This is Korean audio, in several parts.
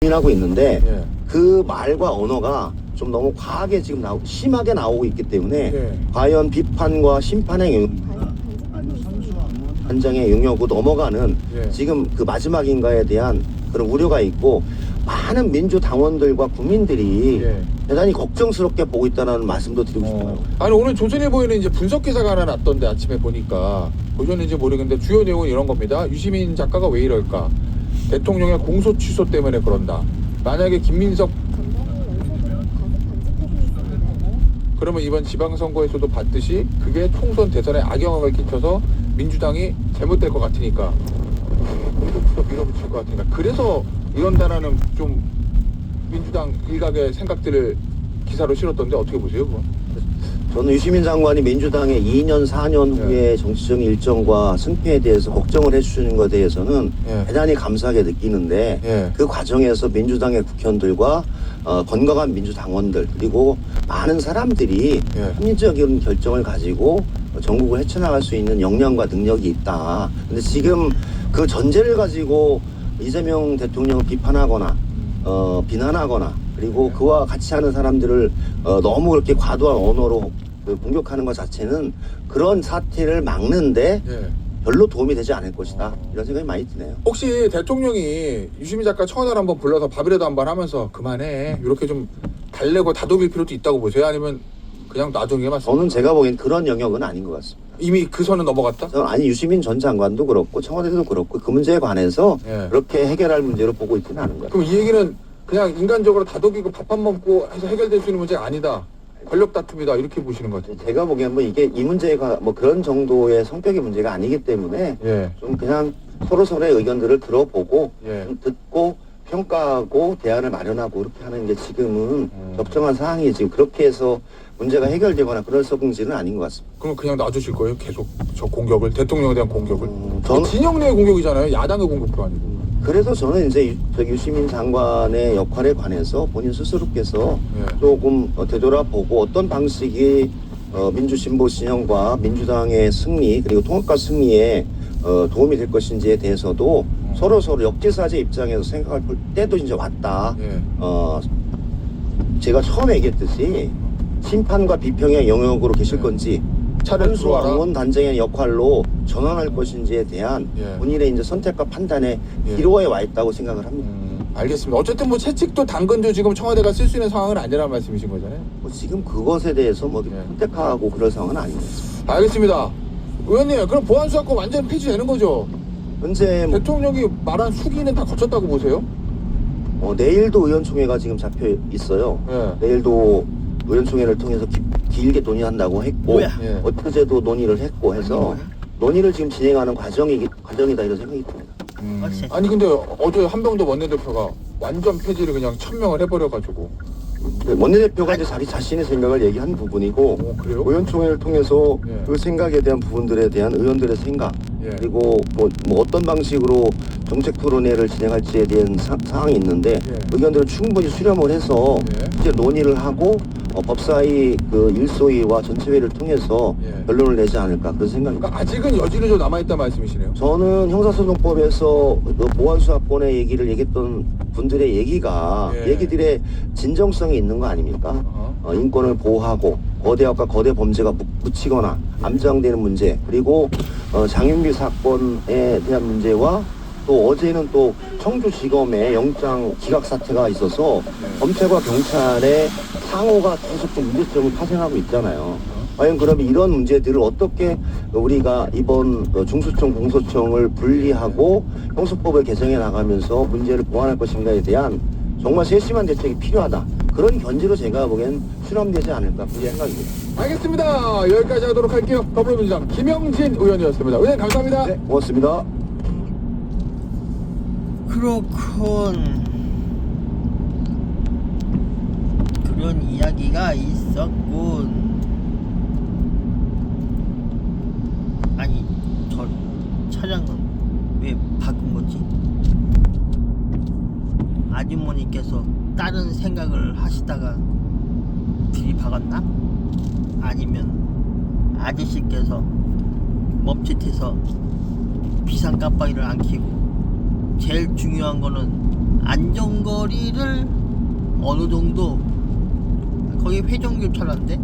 고민하고 있는데 예. 그 말과 언어가 좀 너무 과하게 지금 심하게 나오고 있기 때문에 예. 과연 비판과 심판의 영역인가 단장의 영역으로 넘어가는 예. 지금 그 마지막인가에 대한 그런 우려가 있고 많은 민주당원들과 국민들이 예. 대단히 걱정스럽게 보고 있다는 말씀도 드리고 싶어요. 아니 오늘 조선일보에는 이제 분석 기사가 하나 났던데 아침에 보니까 보셨는지 모르겠는데 주요 내용은 이런 겁니다. 유시민 작가가 왜 이럴까? 대통령의 공소 취소 때문에 그런다. 만약에 김민석 그러면 이번 지방선거에서도 봤듯이 그게 총선 대선에 악영향을 끼쳐서 민주당이 잘못될 것 같으니까 공소 밀어붙일 것 같으니까 그래서 이런다라는 좀 민주당 일각의 생각들을 기사로 실었던데 어떻게 보세요 그건? 저는 유시민 장관이 민주당의 2년, 4년 후의 정치적 일정과 승패에 대해서 걱정을 해주시는 것에 대해서는 대단히 감사하게 느끼는데 그 과정에서 민주당의 국회의원들과 건강한 민주당원들 그리고 많은 사람들이 합리적인 결정을 가지고 전국을 헤쳐나갈 수 있는 역량과 능력이 있다. 근데 지금 그 전제를 가지고 이재명 대통령을 비판하거나 비난하거나 그리고 그와 같이 하는 사람들을 너무 그렇게 과도한 언어로 공격하는 것 자체는 그런 사태를 막는데 별로 도움이 되지 않을 것이다. 이런 생각이 많이 드네요. 혹시 대통령이 유시민 작가 청와대를 한번 불러서 밥이라도 한번 하면서 그만해 이렇게 좀 달래고 다독일 필요도 있다고 보세요? 아니면 그냥 놔두는 게 맞습니까? 저는 제가 보기엔 그런 영역은 아닌 것 같습니다. 이미 그 선은 넘어갔다? 저는 아니 유시민 전 장관도 그렇고 청와대도 그렇고 그 문제에 관해서 그렇게 해결할 문제로 보고 있지는 않은 것 같아요. 그럼 이 얘기는 그냥 인간적으로 다독이고 밥 한 번 먹고 해서 해결될 수 있는 문제가 아니다. 권력 다툼이다 이렇게 보시는 것 같아요. 제가 보기엔 뭐 이게 이 문제가 뭐 그런 정도의 성격의 문제가 아니기 때문에 좀 그냥 서로의 의견들을 들어보고 좀 듣고 평가하고 대안을 마련하고 이렇게 하는 게 지금은 적정한 상황이 지금 그렇게 해서 문제가 해결되거나 그럴 성질은 아닌 것 같습니다. 그럼 그냥 놔주실 거예요? 계속 저 공격을 대통령에 대한 공격을? 저는 진영 내의 공격이잖아요. 야당의 공격도 아니고. 그래서 저는 이제 유시민 장관의 역할에 관해서 본인 스스로께서 조금 되돌아보고 어떤 방식이 민주진보 진영과 민주당의 승리 그리고 통합과 승리에 도움이 될 것인지에 대해서도 서로 역지사지 입장에서 생각할 때도 이제 왔다. 제가 처음에 얘기했듯이 심판과 비평의 영역으로 계실 건지 선수왕원 단장의 역할로 전환할 것인지에 대한 본인의 이제 선택과 판단에 기로에 와 있다고 생각을 합니다. 알겠습니다. 어쨌든 뭐 채찍도 당근도 지금 청와대가 쓸 수 있는 상황은 아니라는 말씀이신 거잖아요. 뭐 지금 그것에 대해서 뭐 선택하고 그럴 상황은 아닌 것 같습니다. 알겠습니다. 의원님, 그럼 보안수사권 완전 폐지되는 거죠? 현재 대통령이 말한 수기는 다 거쳤다고 보세요? 내일도 의원총회가 지금 잡혀 있어요. 내일도 의원총회를 통해서 길게 논의한다고 했고 어제도 논의를 했고 해서 논의를 지금 진행하는 과정이다 이런 생각이 듭니다. 아니 근데 어제 한병도 원내대표가 완전 폐지를 그냥 천명을 해버려가지고 원내대표가 이제 자신의 생각을 얘기한 부분이고 그래요? 의원총회를 통해서 그 생각에 대한 부분들에 대한 의원들의 생각 그리고 뭐 어떤 방식으로 정책 토론회를 진행할지에 대한 사항이 있는데 의견들을 충분히 수렴을 해서 이제 논의를 하고 법사위 그 일소위와 전체회의를 통해서 결론을 내지 않을까 그런 생각입니다. 그러니까 아직은 여지는 좀 남아있다 말씀이시네요. 저는 형사소송법에서 그 보안수사권의 얘기를 얘기했던 분들의 얘기들의 진정성이 있는 거 아닙니까? 인권을 보호하고 거대학과 거대 범죄가 묻히거나 암장되는 문제 그리고 장윤기 사건에 대한 문제와 또 어제는 또 청주지검의 영장 기각 사태가 있어서 검찰과 경찰의 상호가 계속 좀 문제점을 파생하고 있잖아요. 과연 그러면 이런 문제들을 어떻게 우리가 이번 중수청, 공소청을 분리하고 형사법을 개정해 나가면서 문제를 보완할 것인가에 대한 정말 세심한 대책이 필요하다. 그런 견지로 제가 보기엔 수렴되지 않을까 그런 생각입니다. 알겠습니다. 여기까지 하도록 할게요. 더불어민주당 김영진 의원이었습니다. 의원님 감사합니다. 네, 고맙습니다. 그렇군. 그런 이야기가 있었군. 아니, 저 차량은 왜 바꾼 거지? 아주머니께서 다른 생각을 하시다가 들이박았나? 아니면 아저씨께서 멈칫해서 비상 깜빡이를 안 켜고 제일 중요한 거는 안전거리를 어느 정도 거기 회전교차라는데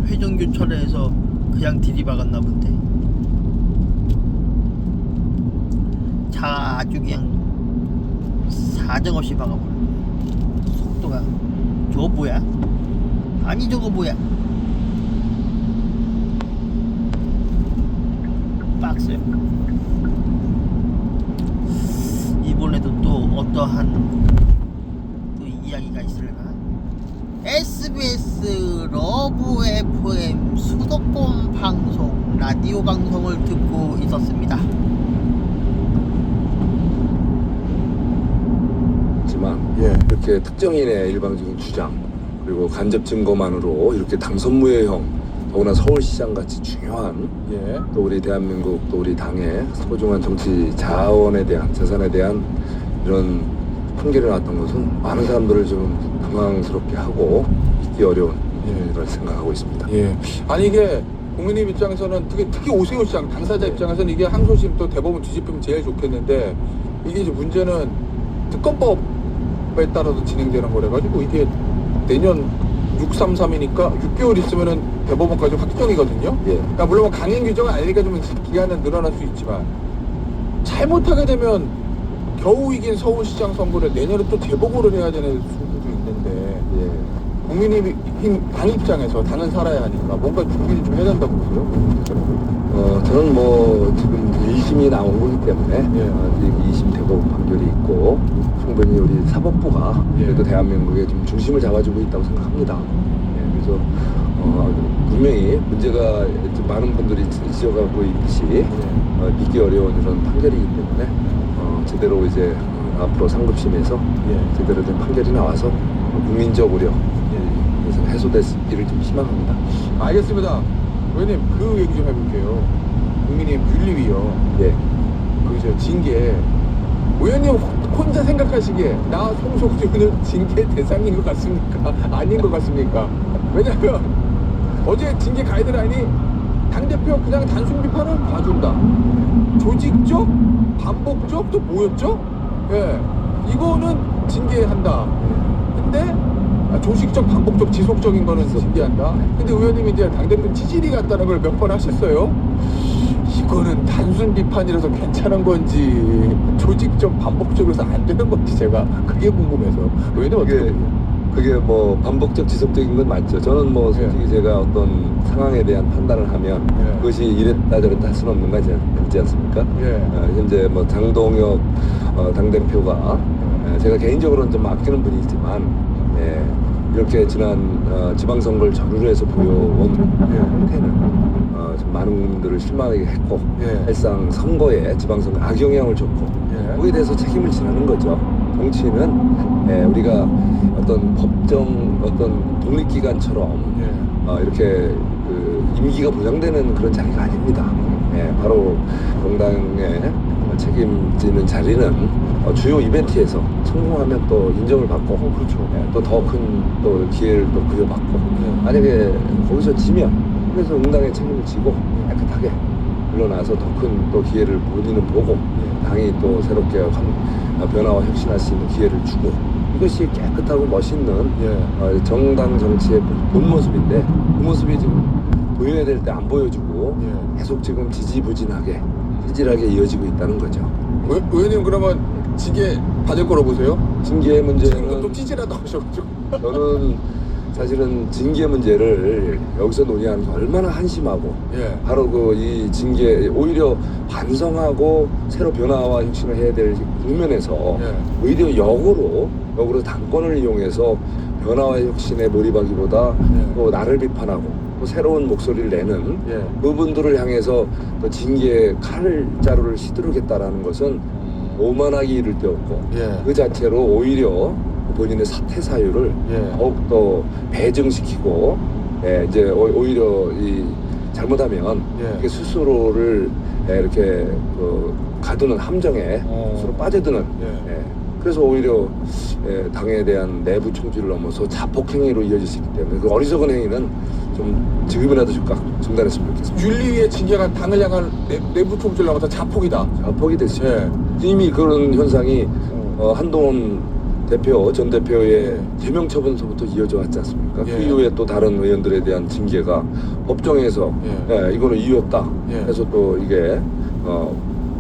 회전교차로에서 그냥 들이박았나 본데. 차 아주 그냥 사정없이 박아버려. 속도가 저거 뭐야? 아니 저거 뭐야? 빡세요. 이번에도 또 어떠한 또 이야기가 있을까? SBS 러브 FM 수도권 방송 라디오 방송을 듣고 있었습니다. 예. 이렇게 특정인의 일방적인 주장 그리고 간접 증거만으로 이렇게 당선무효형 더구나 서울시장 같이 중요한 예. 또 우리 대한민국 또 우리 당의 소중한 정치 자원에 대한 재산에 대한 이런 판결이 나왔던 것은 많은 사람들을 좀 당황스럽게 하고 믿기 어려운 일이라 생각하고 있습니다. 예. 아니 이게 국민님 입장에서는 특히 오세훈 시장 당사자 입장에서는 이게 항소심 또 대법원 뒤집히면 제일 좋겠는데 이게 이제 문제는 특검법에 따라서 진행되는 거래가지고 이게 내년 633이니까 6개월 있으면은 대법원까지 확정이거든요. 예. 그러니까 물론 강행 규정은 아니니까 좀 기간은 늘어날 수 있지만 잘못하게 되면 겨우 이긴 서울시장 선거를 내년에 또 재보고를 해야 되는 수도 있는데 예. 국민의힘 당 입장에서 당은 살아야 하니까 뭔가 준비를 좀 해야 된다고 보세요. 저는 뭐 지금 2심이 나온 거기 때문에 예. 아직 2심 대법원 판결이 있고 충분히 우리 사법부가 예. 그래도 대한민국의 좀 중심을 잡아주고 있다고 생각합니다. 예, 그래서 분명히 문제가 좀 많은 분들이 지적하고 있듯이 믿기 어려운 이런 판결이기 때문에 제대로 이제 앞으로 상급심에서 예. 제대로 된 판결이 나와서 국민적 우려 그래서 해소됐기를 좀 희망합니다. 알겠습니다. 의원님 그 얘기 좀 해볼게요. 국민의힘 윤리위요. 예. 그저 징계 의원님 혼자 생각하시기에 나 송석주는 징계 대상인 것 같습니까? 아닌 것 같습니까? 왜냐면 어제 징계 가이드라인이 당대표 그냥 단순 비판을 봐준다. 조직적, 반복적 또 뭐였죠? 예, 이거는 징계한다. 근데 조직적, 반복적, 지속적인 거는 징계한다. 근데 의원님이 이제 당대표 지지리 같다는 걸 몇 번 하셨어요. 이거는 단순 비판이라서 괜찮은 건지 조직적, 반복적으로서 안 되는 건지 제가 그게 궁금해서 의원님 어떻게 그게 뭐 반복적 지속적인 건 맞죠. 저는 뭐 솔직히 제가 어떤 상황에 대한 판단을 하면 예. 그것이 이랬다 저랬다 할 수는 없는 거지 않습니까? 예. 현재 뭐 장동혁 당대표가 제가 개인적으로는 좀 아끼는 분이지만 이렇게 지난 지방선거를 전후로 해서 보여온 형태는 좀 많은 국민들을 실망하게 했고 예. 사실상 선거에 지방선거 악영향을 줬고 예. 거기에 대해서 책임을 지는 거죠. 정치는 우리가 어떤 법정 어떤 독립기관처럼 이렇게 그 임기가 보장되는 그런 자리가 아닙니다. 바로 정당의 책임지는 자리는 주요 이벤트에서 성공하면 또 인정을 받고 그렇죠. 또 더 큰 또 기회를 또 부여받고 만약에 거기서 지면 그래서 응당의 책임을 지고 깨끗하게 물러나서 더 큰 또 기회를 본인은 보고 당이 또 새롭게 변화와 혁신할 수 있는 기회를 주고 이것이 깨끗하고 멋있는 정당 정치의 본 모습인데 그 모습이 지금 보여야 될 때 안 보여주고 계속 지금 지지부진하게 찌질하게 이어지고 있다는 거죠. 의원님 그러면 징계 받을 거로 보세요? 징계 문제는 또 찌질하다 하셔가지고 저는 사실은 징계 문제를 여기서 논의하는 게 얼마나 한심하고 바로 그 이 징계 오히려 반성하고 새로 변화와 혁신을 해야 될 국면에서 오히려 역으로 당권을 이용해서 변화와 혁신에 몰입하기보다 또 나를 비판하고 또 새로운 목소리를 내는 그분들을 향해서 또 징계 칼자루를 휘두르겠다라는 것은 오만하기 이를 데 없고 그 자체로 오히려 본인의 사퇴 사유를 더욱더 배정시키고 이제 오히려 이 잘못하면 이렇게 스스로를 이렇게 가두는 함정에 스스로 빠져드는 그래서 오히려 당에 대한 내부 총질을 넘어서 자폭행위로 이어질 수 있기 때문에 그 어리석은 행위는 좀 지금이라도 즉각 중단했으면 좋겠습니다. 윤리위의 징계가 당을 향한 내부 총질 넘어서 자폭이다. 자폭이 됐습니다. 예. 이미 그런 현상이 한동훈 대표, 전 대표의 제명 처분서부터 이어져 왔지 않습니까? 예. 그 이후에 또 다른 의원들에 대한 징계가 법정에서 예. 이거는 이유였다 예. 해서 또 이게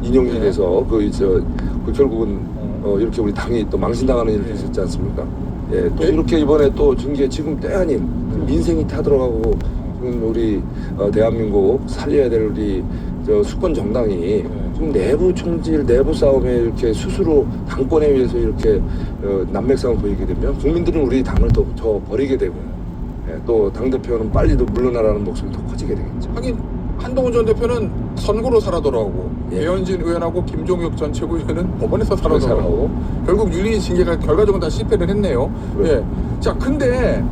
인용이 예. 돼서 결국은 이렇게 우리 당이 또 망신당하는 일이 있었지 않습니까? 예, 또 예. 이렇게 이번에 또 징계 지금 때 아닌 민생이 타들어가고 지금 우리 대한민국 살려야 될 우리 수권 정당이 지금 내부 총질, 내부 싸움에 이렇게 스스로 당권에 의해서 이렇게 난맥상을 보이게 되면 국민들은 우리 당을 또 저 버리게 되고 또 당대표는 빨리 또 물러나라는 목소리도 커지게 되겠죠. 하긴 한동훈 전 대표는 선고로 살아 돌아오고 예. 배현진 의원하고 김종혁 전 최고위원은 법원에서 살아 살아오고. 돌아오고 결국 윤리 징계가 결과적으로 다 실패를 했네요. 그래. 예. 자, 근데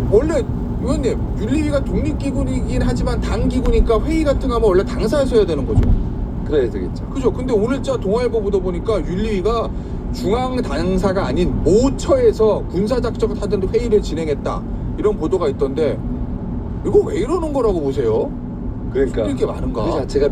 원래 의원님 윤리위가 독립기구이긴 하지만 당기구니까 회의 같은 거 하면 원래 당사에서 해야 되는 거죠. 그래야 되겠죠. 그죠? 근데 오늘자 동아일보 보도 보니까 윤리위가 중앙 당사가 아닌 모처에서 군사작전을 하던 회의를 진행했다 이런 보도가 있던데 이거 왜 이러는 거라고 보세요? 그러니까 이렇게 많은가? 그 자체가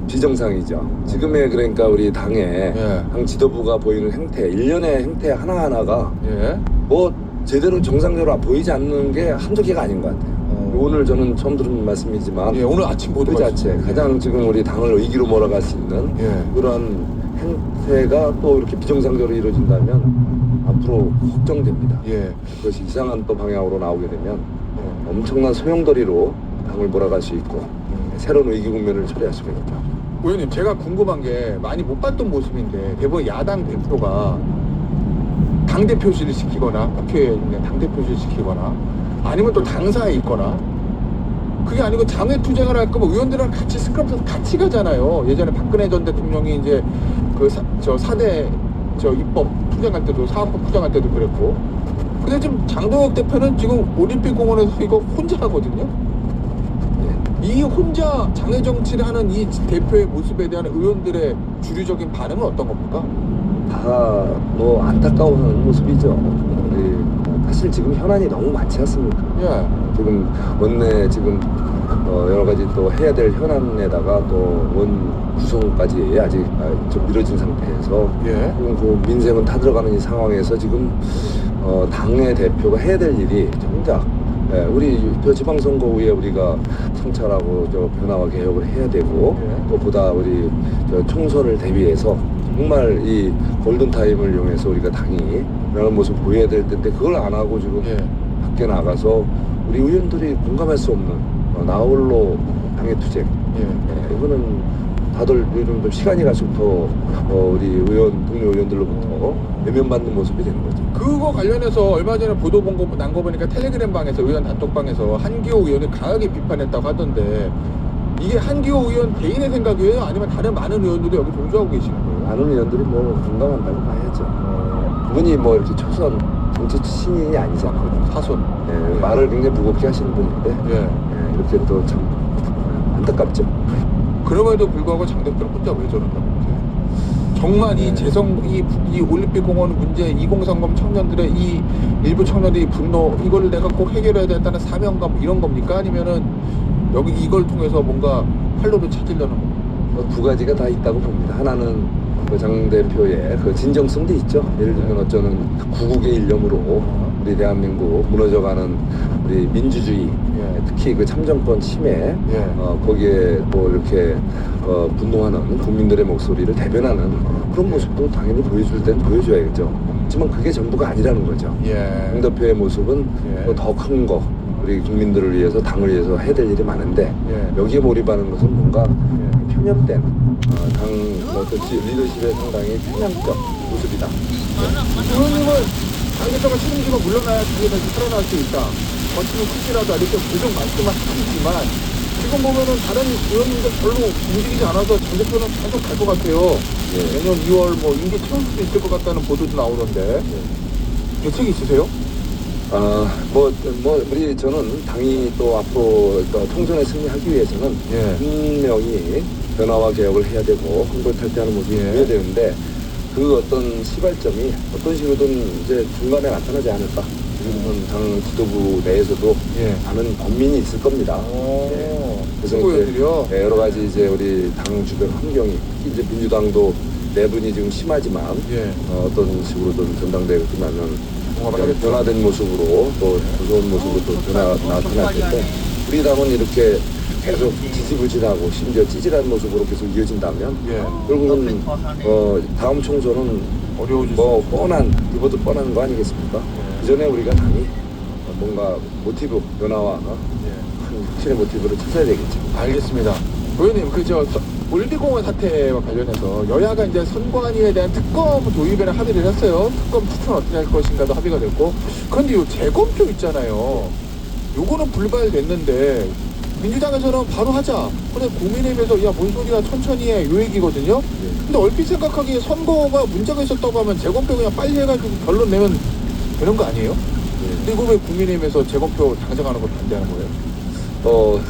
비정상이죠. 지금의 그러니까 우리 당의 예. 당 지도부가 보이는 행태, 일련의 행태 하나하나가 예. 뭐 제대로 정상적으로 보이지 않는 게 한두 개가 아닌 것 같아요. 오늘 저는 처음 들은 말씀이지만 예, 오늘 아침 보도 그 자체 가장 지금 우리 당을 위기로 몰아갈 수 있는 예. 그런 행태가 또 이렇게 비정상적으로 이루어진다면 앞으로 걱정됩니다. 예. 그것이 이상한 또 방향으로 나오게 되면 엄청난 소용돌이로 당을 몰아갈 수 있고 새로운 위기 국면을 처리할 수가 있다. 의원님 제가 궁금한 게 많이 못 봤던 모습인데 대부분 야당 대표가 당대표실을 시키거나 국회에 있는 당대표실을 시키거나 아니면 또 당사에 있거나 그게 아니고 장외 투쟁을 할 거면 의원들이랑 같이 스크럽에서 같이 가잖아요. 예전에 박근혜 전 대통령이 이제 그 4대 입법 투쟁할 때도 사학법 투쟁할 때도 그랬고 근데 지금 장동혁 대표는 지금 올림픽 공원에서 이거 혼자 하거든요. 이 혼자 장애 정치를 하는 이 대표의 모습에 대한 의원들의 주류적인 반응은 어떤 겁니까? 다 뭐 안타까운 모습이죠. 사실 지금 현안이 너무 많지 않습니까? 예. 지금 원내 지금 여러 가지 또 해야 될 현안에다가 또 원 구성까지 아직 좀 미뤄진 상태에서 예. 지금 그 민생은 타들어가는 이 상황에서 지금 당의 대표가 해야 될 일이 정작 우리 저 지방선거 후에 우리가 성찰하고 저 변화와 개혁을 해야 되고 예. 또 보다 우리 저 총선을 대비해서 정말 이 골든타임을 이용해서 우리가 당이 이런 모습 보여야 될 텐데 그걸 안 하고 지금 예. 밖에 나가서 우리 의원들이 공감할 수 없는 나홀로 당의 투쟁 이거는 다들 요즘 좀 시간이 갈수록 더 우리 의원 동료 의원들로부터 외면받는 모습이 되는 거죠. 그거 관련해서 얼마 전에 보도 난 거 보니까 텔레그램 방에서 의원 단톡방에서 한기호 의원이 강하게 비판했다고 하던데 이게 한기호 의원 개인의 생각이에요? 아니면 다른 많은 의원들이 여기 동조하고 계시는 거예요? 많은 의원들이 뭐 공감한다고 봐야죠. 그분이 뭐 이렇게 초선 정치 신인이 아니지 않거든요. 사손. 예. 말을 굉장히 무겁게 하시는 분인데 예. 이렇게 또 참 안타깝죠. 그럼에도 불구하고 장 대표는 혼자 왜 저런다고 정말 이 이 올림픽 공원 문제 2030 청년들의 이 일부 청년들의 분노 이걸 내가 꼭 해결해야 된다는 사명감 이런 겁니까? 아니면은 여기 이걸 통해서 뭔가 활로를 찾으려는 겁니까? 두 가지가 다 있다고 봅니다. 하나는 그 장 대표의 그 진정성도 있죠. 예를 들면 어쩌는 구국의 일념으로 우리 대한민국 무너져가는 우리 민주주의 특히 그 참정권 침해 거기에 또 이렇게 분노하는 국민들의 목소리를 대변하는 그런 모습도 당연히 보여줄 땐 보여줘야겠죠. 하지만 그게 전부가 아니라는 거죠. 장 대표의 모습은 더 큰 거 우리 국민들을 위해서 당을 위해서 해야 될 일이 많은데 여기에 몰입하는 것은 뭔가 편협된 당 어떤 리더십의 상당히 편향적 모습이다. 의원님은 장 대표가 책임지고 물러나야 그게 다시 살아날 수 있다. 거치는 크지라도 이렇게 계속 말씀을 하시지만 지금 보면은 다른 의원님들 별로 움직이지 않아서 장 대표는 계속 갈 것 같아요. 내년 2월 뭐 임기 채울 수도 있을 것 같다는 보도도 나오던데 대책이 있으세요? 우리 저는 당이 또 앞으로 또 총선에 승리하기 위해서는 분명히 변화와 개혁을 해야 되고 홍보를 탈퇴하는 모습을 보여야 되는데 그 어떤 시발점이 어떤 식으로든 이제 중간에 나타나지 않을까. 지금은 당 지도부 내에서도 예. 많은 범민이 있을 겁니다. 그래서 친구들이요. 이제 여러 가지 이제 우리 당 주변 환경이 특히 이제 민주당도 내분이 지금 심하지만 예. 어떤 식으로든 전당대회가 끝나면 뭔가 하겠죠. 변화된 모습으로 또 무서운 모습으로 또 나타날 텐데 우리 당은 이렇게 계속 지지부진하고 심지어 찌질한 모습으로 계속 이어진다면 예. 결국은 다음 총선은 어려워질 뭐 수 있죠. 이것도 뻔한 거 아니겠습니까? 그 전에 우리가 당이 뭔가 모티브 변화와 예. 큰 혁신의 모티브를 찾아야 되겠죠. 알겠습니다. 의원님, 그저 올림픽공원 사태와 관련해서 여야가 이제 선관위에 대한 특검 도입에는 합의를 했어요. 특검 추천 어떻게 할 것인가도 합의가 됐고. 그런데 요 재검표 있잖아요. 요거는 불발됐는데 민주당에서는 바로 하자. 근데 국민의힘에서 야 뭔 소리야 천천히 해 요 얘기거든요. 근데 얼핏 생각하기에 선거가 문제가 있었다고 하면 재검표 그냥 빨리 해가지고 결론 내면 되는 거 아니에요? 근데 이거 왜 국민의힘에서 재검표 당정하는 걸 반대하는 거예요?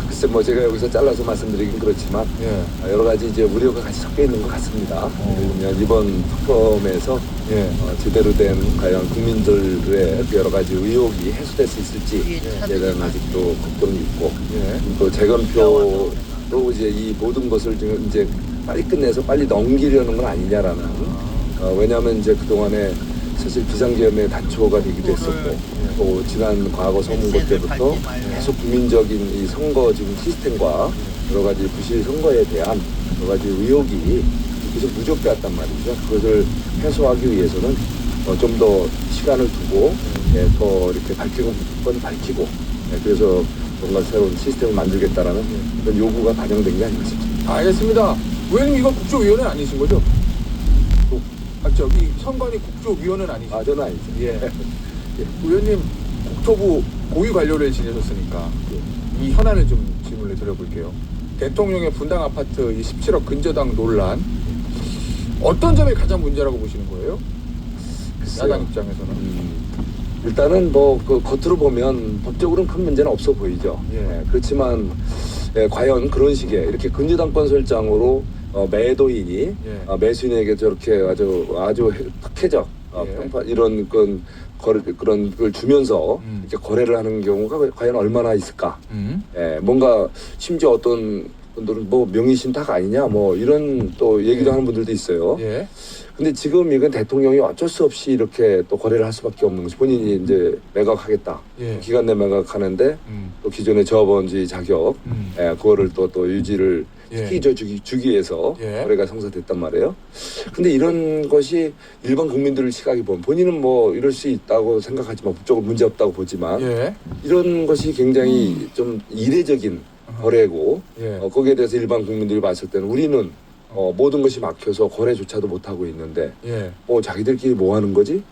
글쎄 뭐 제가 여기서 잘라서 말씀드리긴 그렇지만 예. 여러 가지 이제 우려가 같이 섞여 있는 것 같습니다. 그러면 이번 특검에서 예. 제대로 된 과연 국민들의 여러 가지 의혹이 해소될 수 있을지에 대한 아직도 걱정이 있고 예. 또 재검표로 이제 이 모든 것을 지금 이제 빨리 끝내서 빨리 넘기려는 건 아니냐라는 왜냐하면 이제 그동안에 사실 비상계엄의 단초가 되기도 했었고 또 지난 과거 선거 때부터 계속 국민적인 이 선거 지금 시스템과 여러 가지 부실 선거에 대한 여러 가지 의혹이 계속 누적돼 왔단 말이죠. 그것을 해소하기 위해서는 좀 더 시간을 두고 더 이렇게 밝히고 건 밝히고 그래서 뭔가 새로운 시스템을 만들겠다라는 그런 요구가 반영된 게 아닌가 싶습니다. 알겠습니다. 의원님 이거 국조위원은 아니신 거죠? 저기 선관위 국조위원은 아니시죠? 저는 아니죠. 예. 의원님 국토부 고위 관료를 지내셨으니까 이 현안을 좀 질문을 드려볼게요. 대통령의 분당 아파트 이 17억 근저당 논란 어떤 점이 가장 문제라고 보시는 거예요? 야당 입장에서는. 일단은 그 겉으로 보면 법적으로는 큰 문제는 없어 보이죠. 예. 그렇지만 과연 그런 식의 이렇게 근저당권 설정으로 매도인이 예. 매수인에게 저렇게 아주 특혜적 평판 이런 그런 걸 주면서 이렇게 거래를 하는 경우가 과연 얼마나 있을까? 뭔가 심지어 어떤 분들은 뭐 명의신탁 아니냐 뭐 이런 또 얘기도 하는 분들도 있어요. 예. 근데 지금 이건 대통령이 어쩔 수 없이 이렇게 또 거래를 할 수밖에 없는 것이 본인이 이제 매각하겠다. 예. 기간 내 매각하는데 또 기존의 저번주의 자격 그거를 또 유지를 주기 위해서 거래가 성사됐단 말이에요. 근데 이런 것이 일반 국민들을 시각이 보면 본인은 뭐 이럴 수 있다고 생각하지만 법적으로 문제 없다고 보지만 이런 것이 굉장히 좀 이례적인 거래고 거기에 대해서 일반 국민들이 봤을 때는 우리는 모든 것이 막혀서 거래조차도 못하고 있는데 자기들끼리 뭐 하는 거지?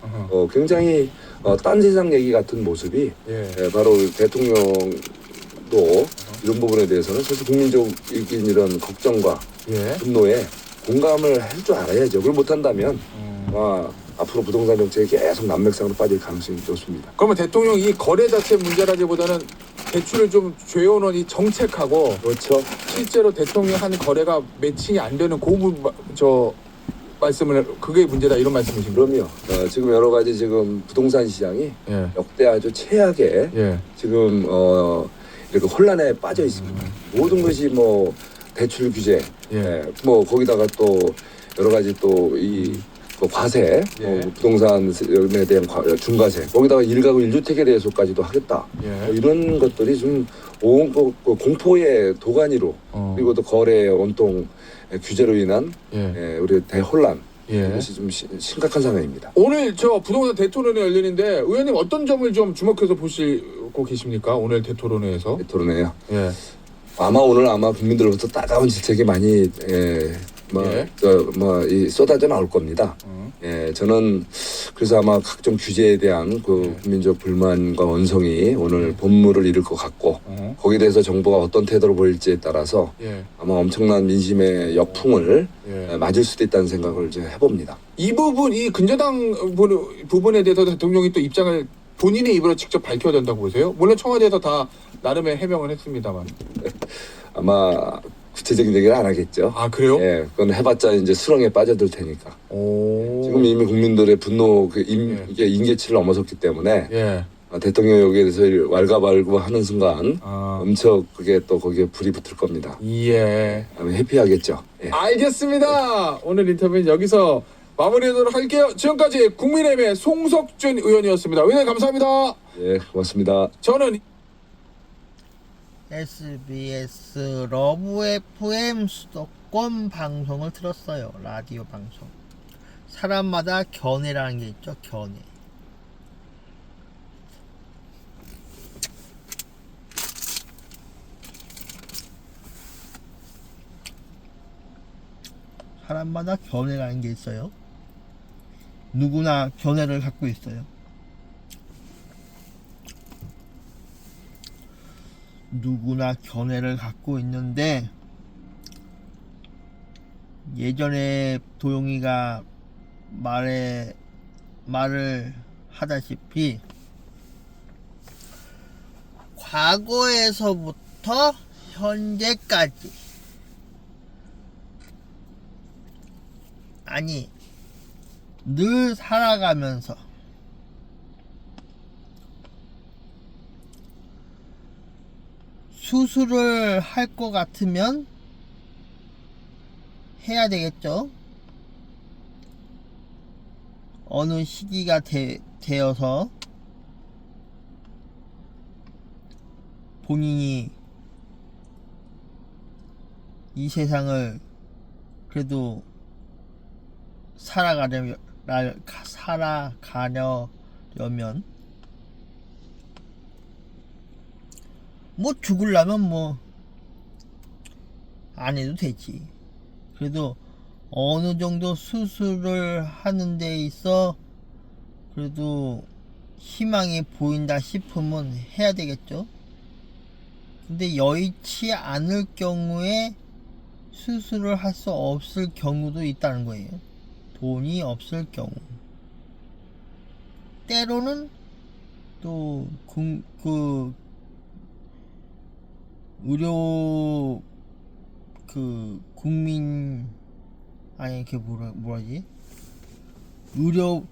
굉장히 딴 세상 얘기 같은 모습이 바로 대통령도 이런 부분에 대해서는 사실 국민적인 이런 걱정과 분노에 공감을 할 줄 알아야죠. 그걸 못한다면 앞으로 부동산 정책이 계속 난맥상으로 빠질 가능성이 높습니다. 그러면 대통령 이 거래 자체 문제라기보다는 대출을 좀 죄어놓은 이 정책하고 그렇죠. 실제로 대통령이 한 거래가 매칭이 안 되는 말씀을 그게 문제다 이런 말씀이신 거예요? 그럼요. 지금 여러 가지 지금 부동산 시장이 역대 아주 최악의 지금 이렇게 혼란에 빠져 있습니다. 모든 것이 뭐 대출 규제, 뭐 거기다가 또 여러 가지 또 이 과세, 부동산에 대한 중과세, 거기다가 1가구 1주택에 대해서까지도 하겠다. 이런 것들이 좀 온 공포의 도가니로 그리고 또 거래 온통 규제로 인한 우리 대혼란 이것이 좀 심각한 상황입니다. 오늘 저 부동산 대토론회 열리는데 의원님 어떤 점을 좀 주목해서 보시고 계십니까? 오늘 대토론회에서? 대토론회요. 아마 오늘 국민들로부터 따가운 질책이 많이 쏟아져 나올 겁니다. 저는 그래서 아마 각종 규제에 대한 그 국민적 불만과 원성이 오늘 본물을 이룰 것 같고 거기에 대해서 정부가 어떤 태도를 보일지에 따라서 아마 엄청난 민심의 역풍을 맞을 수도 있다는 생각을 이제 해봅니다. 이 부분, 이 근저당 부분에 대해서 대통령이 또 입장을 본인의 입으로 직접 밝혀야 된다고 보세요? 물론 청와대에서 다 나름의 해명을 했습니다만. 아마 구체적인 얘기를 안 하겠죠. 아 그래요? 예, 그건 해봤자 이제 수렁에 빠져들 테니까. 오. 지금 이미 국민들의 분노, 예. 이게 임계치를 넘어섰기 때문에 예. 대통령에 대해서 왈가왈부하는 순간 아. 엄청 그게 또 거기에 불이 붙을 겁니다. 예. 해피하겠죠. 예. 알겠습니다. 오늘 인터뷰는 여기서 마무리하도록 할게요. 지금까지 국민의힘의 송석준 의원이었습니다. 의원님 감사합니다. 예, 고맙습니다. 저는 SBS 러브 FM 수도권 방송을 들었어요. 라디오 방송. 사람마다 견해라는 게 있죠. 견해. 사람마다 견해라는 게 있어요. 누구나 견해를 갖고 있어요. 누구나 견해를 갖고 있는데 예전에 도용이가 말을 하다시피 과거에서부터 현재까지 아니 늘 살아가면서 수술을 할 것 같으면 해야 되겠죠. 어느 시기가 되어서 본인이 이 세상을 그래도 살아가려면 뭐 죽으려면 뭐 안 해도 되지. 그래도 어느 정도 수술을 하는 데 있어 그래도 희망이 보인다 싶으면 해야 되겠죠. 근데 여의치 않을 경우에 수술을 할 수 없을 경우도 있다는 거예요. 돈이 없을 경우. 때로는 또 그 의료 국민 아니 그게 뭐라지? 의료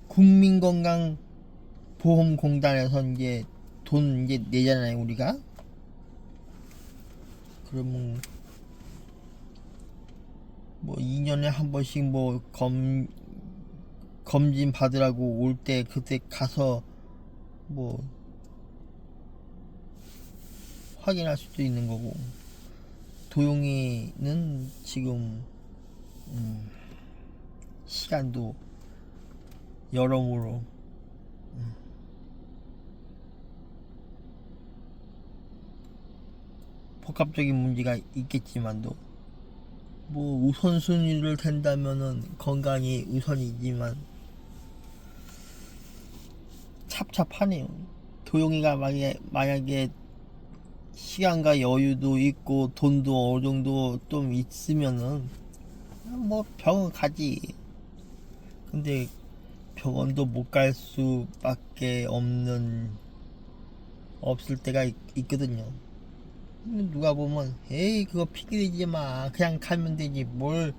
국민건강보험공단에서 이제 돈 이제 내잖아요 우리가. 그러면 뭐 2년에 한 번씩 뭐 검진 받으라고 올 때 그때 가서 뭐 확인할 수도 있는 거고. 도용이는 지금 시간도 여러모로 복합적인 문제가 있겠지만도 뭐 우선순위를 댄다면은 건강이 우선이지만 찹찹하네요. 도용이가 만약에 시간과 여유도 있고 돈도 어느 정도 좀 있으면은 뭐 병원 가지. 근데 병원도 못 갈 수밖에 없을 때가 있거든요. 누가 보면 에이 그거 핑계대지 마 그냥 가면 되지 뭘.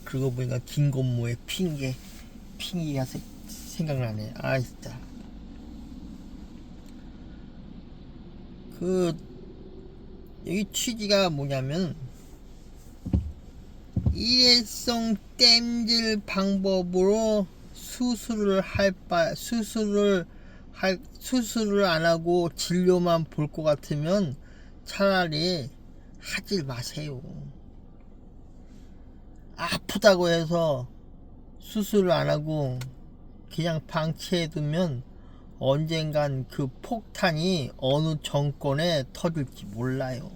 그러고 보니까 김건모의 핑계가 생각나네. 아 진짜. 여기 취지가 뭐냐면 일회성 땜질 방법으로 수술을 안 하고 진료만 볼 것 같으면 차라리 하지 마세요. 아프다고 해서 수술을 안 하고 그냥 방치해두면 언젠간 그 폭탄이 어느 정권에 터질지 몰라요.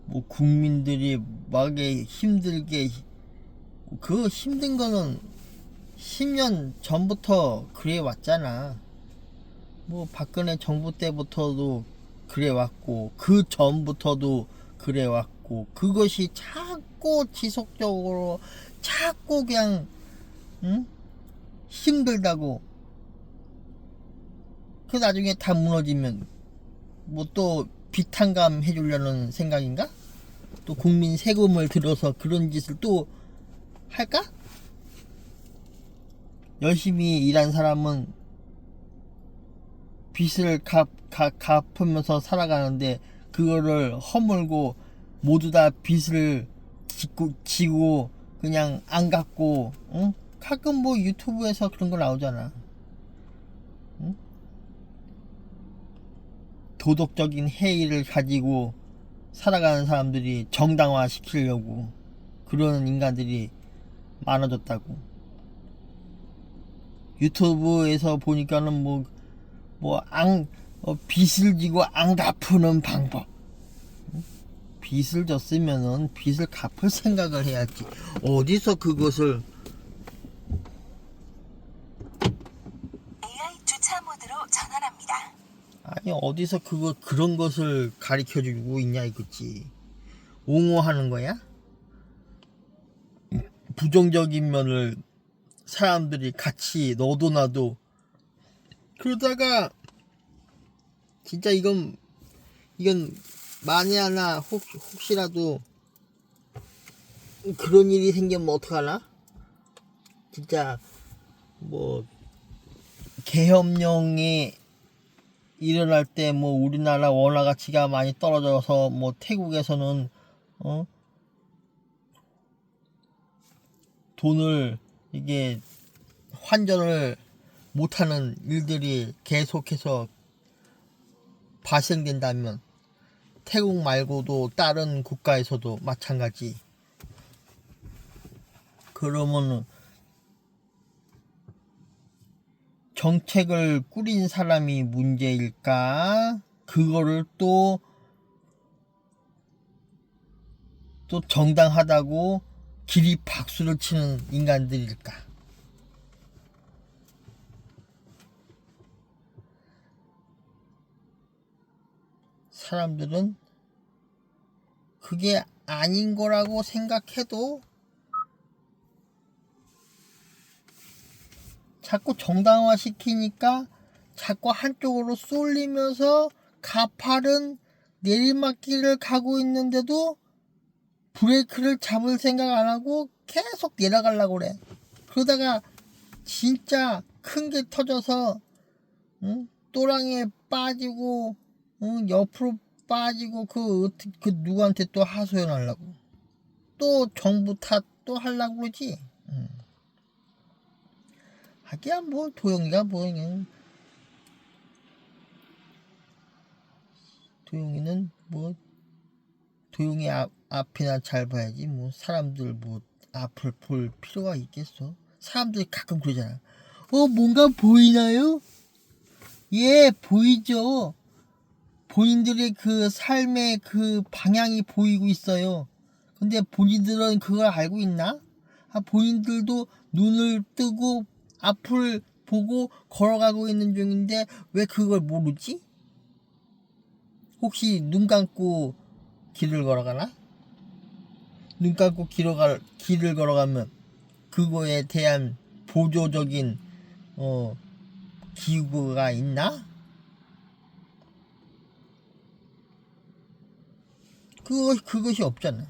뭐 국민들이 막에 힘들게 그 힘든 거는 10년 전부터 그래 왔잖아. 뭐 박근혜 정부 때부터도 그래 왔고 그 전부터도 그래 왔고 그것이 자꾸 지속적으로 자꾸 그냥 힘들다고 그 나중에 다 무너지면 뭐 또 비탄감 해주려는 생각인가? 또 국민 세금을 들어서 그런 짓을 또 할까? 열심히 일한 사람은 빚을 갚으면서 살아가는데 그거를 허물고 모두 다 빚을 지고 그냥 안 갚고, 응? 가끔 뭐 유튜브에서 그런 거 나오잖아. 응? 도덕적인 해이를 가지고 살아가는 사람들이 정당화 시키려고 그러는 인간들이 많아졌다고. 유튜브에서 보니까는 빚을 지고 안 갚는 방법. 빚을 졌으면은 빚을 갚을 생각을 해야지. 어디서 그것을 AI 주차 모드로 전환합니다. 아니 어디서 그런 것을 가르쳐 주고 있냐 이거지. 옹호하는 거야? 부정적인 면을 사람들이 같이 너도 나도 그러다가 진짜 이건 만에 하나 혹시라도 그런 일이 생기면 어떡하나? 진짜 뭐 계엄령이 일어날 때 뭐 우리나라 원화 가치가 많이 떨어져서 뭐 태국에서는 돈을 이게 환전을 못하는 일들이 계속해서 발생된다면 태국 말고도 다른 국가에서도 마찬가지. 그러면은 정책을 꾸린 사람이 문제일까? 그거를 또 정당하다고 기립 박수를 치는 인간들일까? 사람들은 그게 아닌 거라고 생각해도 자꾸 정당화 시키니까 자꾸 한쪽으로 쏠리면서 가파른 내리막길을 가고 있는데도 브레이크를 잡을 생각 안 하고 계속 내려가려고 그래. 그러다가 진짜 큰 게 터져서 또랑에 빠지고 옆으로 빠지고 그 누구한테 또 하소연하려고 또 정부 탓 또 하려고 그러지. 하기야 뭐 도영이가 그냥 도영이는 뭐 도영이 앞이나 잘 봐야지 뭐 사람들 뭐 앞을 볼 필요가 있겠어. 사람들이 가끔 그러잖아. 뭔가 보이나요? 예, 보이죠. 본인들의 그 삶의 그 방향이 보이고 있어요. 근데 본인들은 그걸 알고 있나? 본인들도 눈을 뜨고 앞을 보고 걸어가고 있는 중인데 왜 그걸 모르지? 혹시 눈 감고 길을 걸어가나? 눈 감고 길을 걸어가면 그거에 대한 보조적인 기구가 있나? 그것이 없잖아.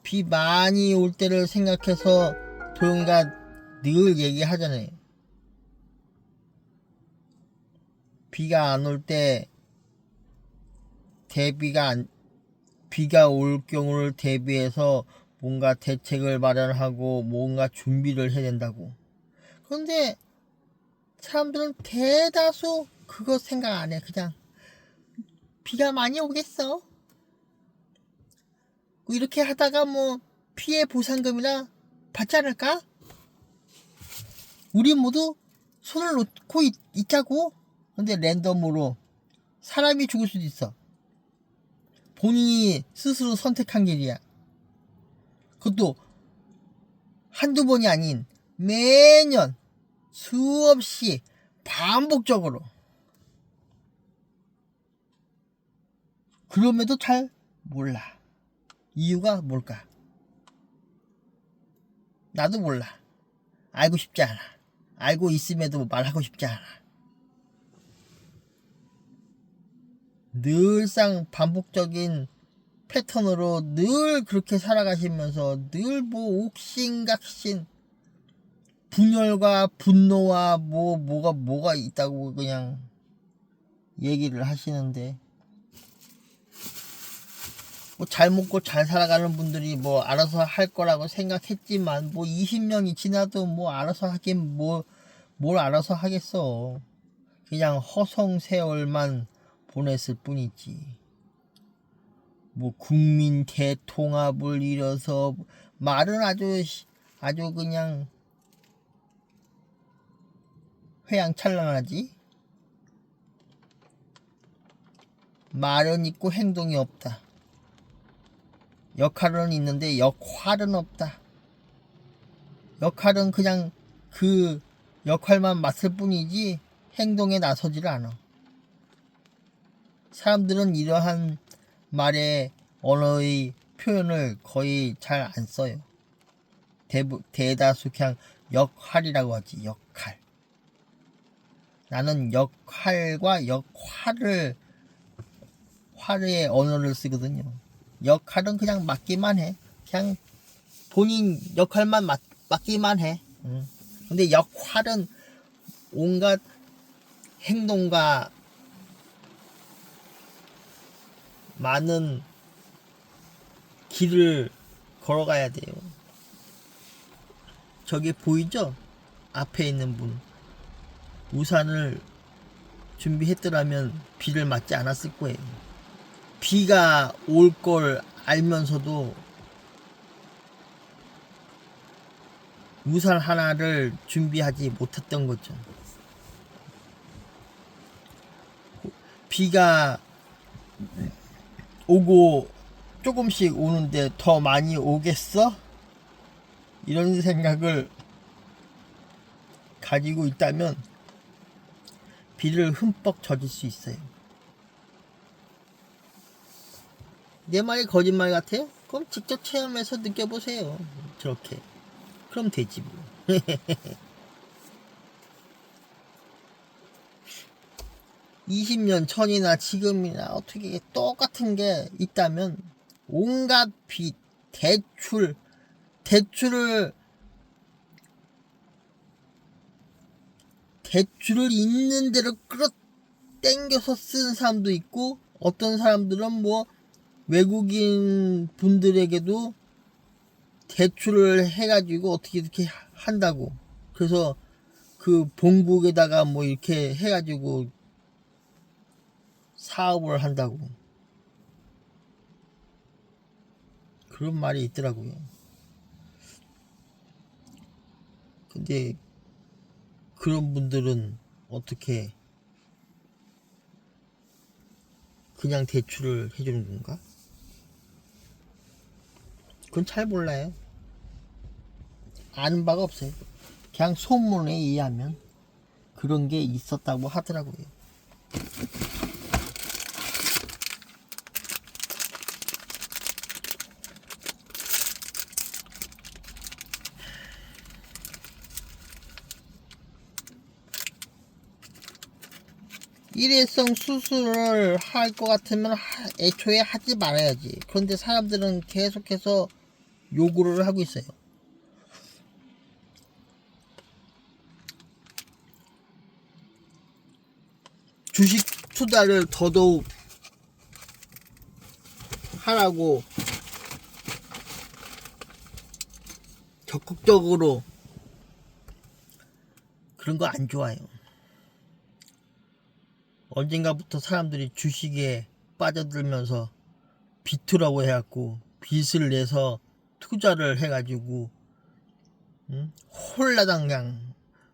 비 많이 올 때를 생각해서 도영이가 늘 얘기하잖아요. 비가 안 올 때 비가 올 경우를 대비해서 뭔가 대책을 마련하고 뭔가 준비를 해야 된다고. 그런데 사람들은 대다수 그거 생각 안 해. 그냥 비가 많이 오겠어. 이렇게 하다가 뭐 피해 보상금이나 받지 않을까? 우리 모두 손을 놓고 있자고. 근데 랜덤으로 사람이 죽을 수도 있어. 본인이 스스로 선택한 길이야. 그것도 한두 번이 아닌 매년 수없이 반복적으로. 그럼에도 잘 몰라. 이유가 뭘까? 나도 몰라. 알고 싶지 않아. 알고 있음에도 말하고 싶지 않아. 늘상 반복적인 패턴으로 늘 그렇게 살아가시면서 늘 뭐 옥신각신 분열과 분노와 뭐가 있다고 그냥 얘기를 하시는데, 뭐 잘 먹고 잘 살아가는 분들이 뭐 알아서 할 거라고 생각했지만, 뭐 20년이 지나도 뭐 알아서 하긴 뭘 알아서 하겠어. 그냥 허송세월만 보냈을 뿐이지. 뭐 국민 대통합을 이뤄서 말은 아주 그냥 휘황찬란하지. 말은 있고 행동이 없다. 역할은 있는데 역할은 없다. 역할은 그냥 그 역할만 맡을 뿐이지 행동에 나서지를 않아. 사람들은 이러한 말의 언어의 표현을 거의 잘 안 써요. 대다수 그냥 역할이라고 하지. 역할. 나는 역할과 화의 언어를 쓰거든요. 역할은 그냥 맡기만 해. 그냥 본인 역할만 맡기만 해. 근데 역할은 온갖 행동과 많은 길을 걸어가야 돼요. 저기 보이죠? 앞에 있는 분. 우산을 준비했더라면 비를 맞지 않았을 거예요. 비가 올 걸 알면서도 우산 하나를 준비하지 못했던 거죠. 비가 오고 조금씩 오는데 더 많이 오겠어? 이런 생각을 가지고 있다면 비를 흠뻑 젖을 수 있어요. 내 말이 거짓말 같아요? 그럼 직접 체험해서 느껴보세요. 저렇게. 그럼 되지 뭐. 20년 전이나 지금이나 어떻게 똑같은 게 있다면 온갖 빚, 대출을 있는 대로 끌어 당겨서 쓴 사람도 있고, 어떤 사람들은 뭐 외국인 분들에게도 대출을 해가지고 어떻게 이렇게 한다고. 그래서 그 본국에다가 뭐 이렇게 해가지고 사업을 한다고. 그런 말이 있더라고요. 근데 그런 분들은 어떻게 그냥 대출을 해주는 건가? 그건 잘 몰라요. 아는 바가 없어요. 그냥 소문에 의하면 그런 게 있었다고 하더라고요. 일회성 수술을 할 것 같으면 애초에 하지 말아야지. 그런데 사람들은 계속해서 요구를 하고 있어요. 주식 투자를 더더욱 하라고 적극적으로. 그런 거 안 좋아요. 언젠가부터 사람들이 주식에 빠져들면서 비투라고 해갖고 빚을 내서 투자를 해가지고 홀라당장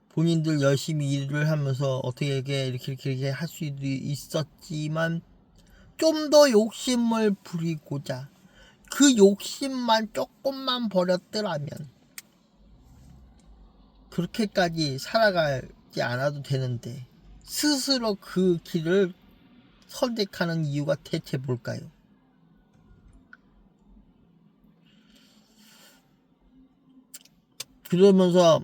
본인들 열심히 일을 하면서 어떻게 이렇게 할 수도 있었지만, 좀 더 욕심을 부리고자 그 욕심만 조금만 버렸더라면 그렇게까지 살아가지 않아도 되는데, 스스로 그 길을 선택하는 이유가 대체 뭘까요? 그러면서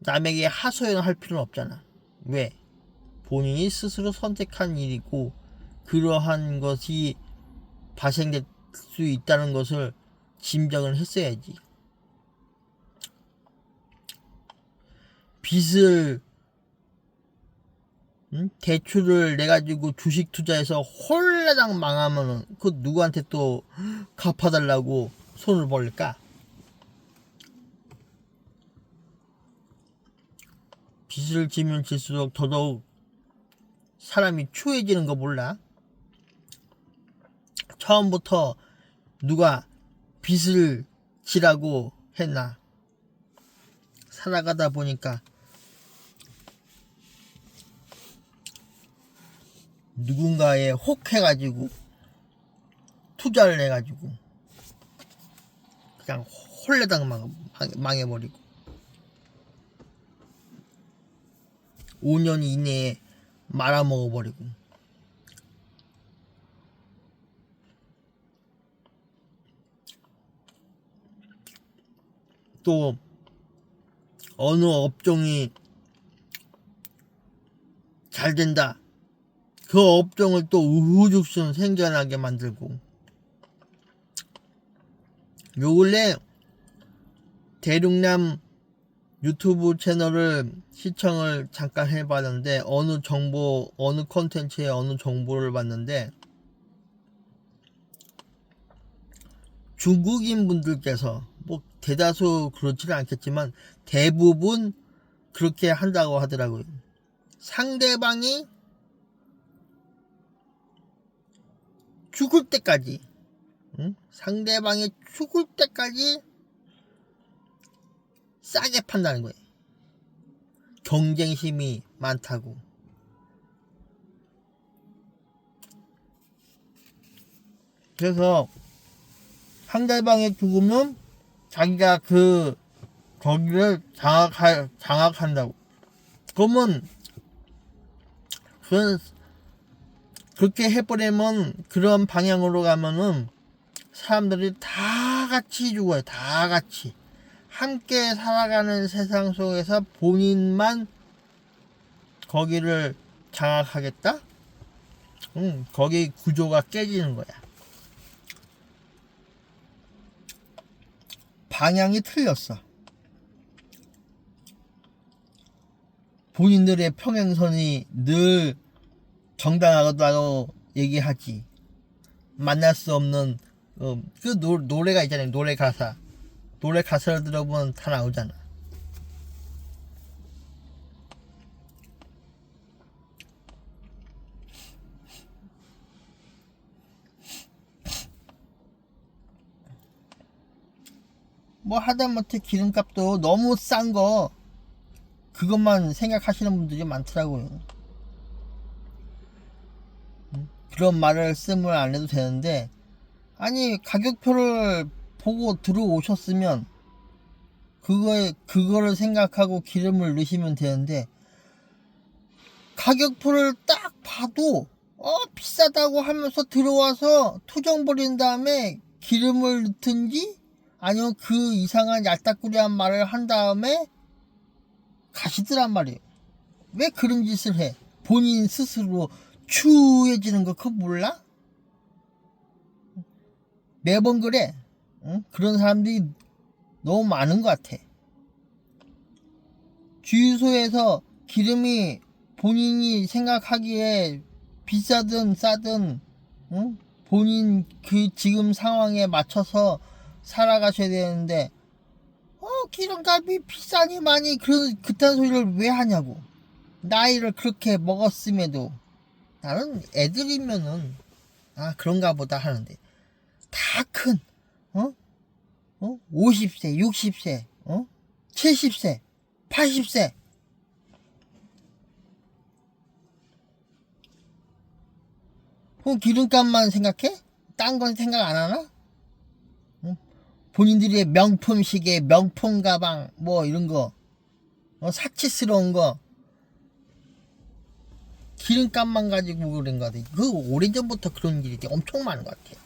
남에게 하소연할 필요는 없잖아. 왜? 본인이 스스로 선택한 일이고 그러한 것이 발생될 수 있다는 것을 짐작을 했어야지. 빚을 대출을 내가지고 주식 투자해서 홀라당 망하면은 그 누구한테 또 갚아달라고 손을 벌릴까? 빚을 지면 질수록 더더욱 사람이 추해지는 거 몰라? 처음부터 누가 빚을 지라고 했나? 살아가다 보니까 누군가에 혹해가지고 투자를 해가지고 그냥 홀레당 망해버리고 5년 이내에 말아먹어버리고 또 어느 업종이 잘 된다. 그 업종을 또 우후죽순 생겨나게 만들고 요 근래 대륙남 유튜브 채널을 시청을 잠깐 해봤는데 어느 정보 어느 컨텐츠에 어느 정보를 봤는데 중국인 분들께서 뭐 대다수 그렇지는 않겠지만 대부분 그렇게 한다고 하더라고요. 상대방이 죽을 때까지 상대방이 죽을 때까지 싸게 판다는 거예요. 경쟁심이 많다고. 그래서 상대방이 죽으면 자기가 거기를 장악한다고. 그러면 그렇게 해버리면 그런 방향으로 가면은 사람들이 다 같이 죽어요. 다 같이. 함께 살아가는 세상 속에서 본인만 거기를 장악하겠다? 거기 구조가 깨지는 거야. 방향이 틀렸어. 본인들의 평행선이 늘 정당하다고 얘기하지. 만날 수 없는 그 노래가 있잖아요. 노래 가사를 들어보면 다 나오잖아. 뭐 하다못해 기름값도 너무 싼 거 그것만 생각하시는 분들이 많더라고요. 그런 말을 쓰면 안 해도 되는데 아니 가격표를 보고 들어오셨으면 그거를 생각하고 기름을 넣으시면 되는데 가격표를 딱 봐도 비싸다고 하면서 들어와서 투정 벌인 다음에 기름을 넣든지 아니면 그 이상한 얄딱구리한 말을 한 다음에 가시더란 말이에요. 왜 그런 짓을 해? 본인 스스로 추해지는 거 그거 몰라? 매번 그래. 그런 사람들이 너무 많은 것 같아. 주유소에서 기름이 본인이 생각하기에 비싸든 싸든 본인 그 지금 상황에 맞춰서 살아가셔야 되는데 기름값이 비싸니 많이 그딴 소리를 왜 하냐고. 나이를 그렇게 먹었음에도 나는 애들이면은 그런가 보다 하는데 다 큰 50세 60세 70세 80세 그럼 기름값만 생각해? 딴 건 생각 안 하나? 본인들의 명품 시계, 명품 가방, 뭐 이런 거, 사치스러운 거, 기름값만 가지고 그런 거 같아. 그 오래전부터 그런 일이 엄청 많은 것 같아.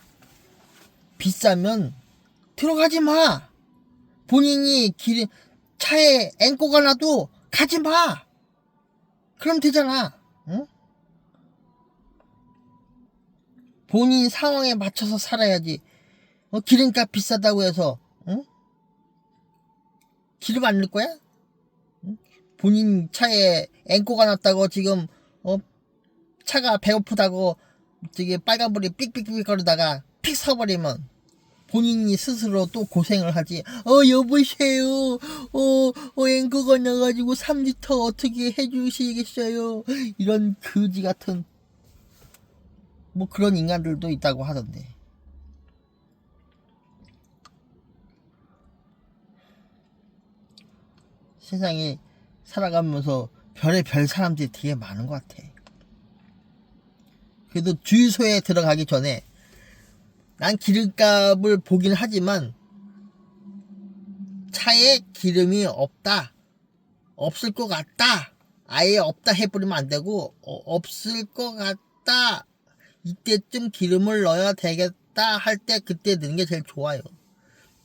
비싸면 들어가지 마. 본인이 차에 앵꼬가 나도 가지 마. 그럼 되잖아. 응? 본인 상황에 맞춰서 살아야지. 기름값 비싸다고 해서 응? 기름 안 넣을 거야? 응? 본인 차에 앵꼬가 났다고 지금 차가 배고프다고 저기 빨간불이 삑삑삑 거리다가 픽 서버리면 본인이 스스로 또 고생을 하지. 여보세요. 앵커가 나가지고 3리터 어떻게 해주시겠어요? 이런 거지 같은 뭐 그런 인간들도 있다고 하던데. 세상에 살아가면서 별의별 사람들이 되게 많은 것 같아. 그래도 주유소에 들어가기 전에 난 기름값을 보긴 하지만 차에 기름이 없다, 없을 것 같다, 아예 없다 해버리면 안 되고 없을 것 같다, 이때쯤 기름을 넣어야 되겠다 할 때 그때 넣는 게 제일 좋아요.